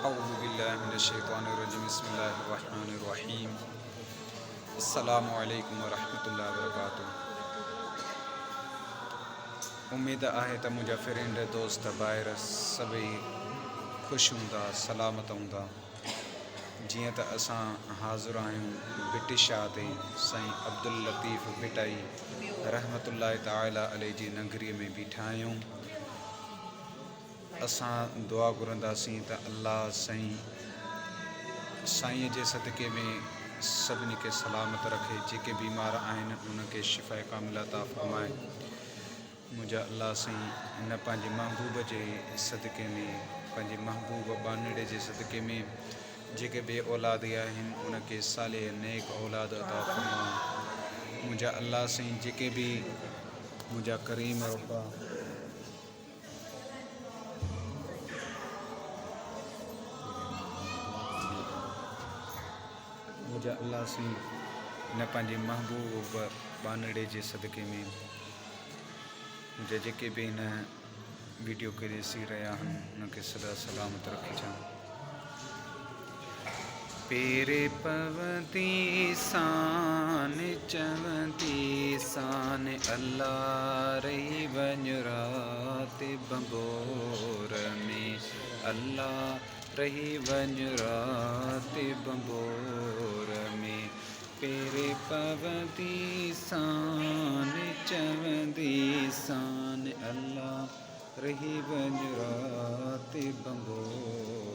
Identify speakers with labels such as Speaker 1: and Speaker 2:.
Speaker 1: औज़ु बिल्लाहि मिनश्शैतानिर्रजीम बिस्मिल्लाहिर्रहमानिर्रहीम अस्सलामु अलैकुम वरहमतुल्लाहि वबरकातुहू। उम्मीद आहे त मुंहिंजा फ्रेंड दोस्त ॿाहिर सभई ख़ुशि हूंदा सलामत हूंदा। जीअं त असां हाज़िर आहियूं बिटी शाह ते साईं अब्दुल लतीफ़ बिटाई रहमतुल्लाहि ताला अलैह जी नगरीअ में बीठा आहियूं। असां दुआ घुरंदासीं त अल्लाह साईं जे सदक़े में सभिनी खे सलामत रखे, जेके बीमार आहिनि उनखे शिफ़ा कामिला अता फ़रमाए। मुंहिंजा अल्लाह साईं हिन पंहिंजे महबूब जे सदक़े में, पंहिंजे महबूब बानड़े जे सदक़े में जेके बे औलाद आहिनि उनखे साले नेक औलाद अता फ़रमाए। मुंहिंजा अल्लाह साईं जेके बि मुंहिंजा करीम रब्बा मुंहिंजा अल्लाह साईं हिन पंहिंजे महबूब बानड़े जे सदक़े में मुंहिंजा जेके बि हिन वीडियो खे ॾिसी रहिया आहिनि उनखे सदा सलामत रखिजां। पेरे पवंदी सान चवंदी सान अल्लाह रही वञ रात बंबोर में, अल्लाह रही वञ रात बंबोर में। पेरे पवंदी सान चवंदी सान अल्लाह रही वञ रात बंबोर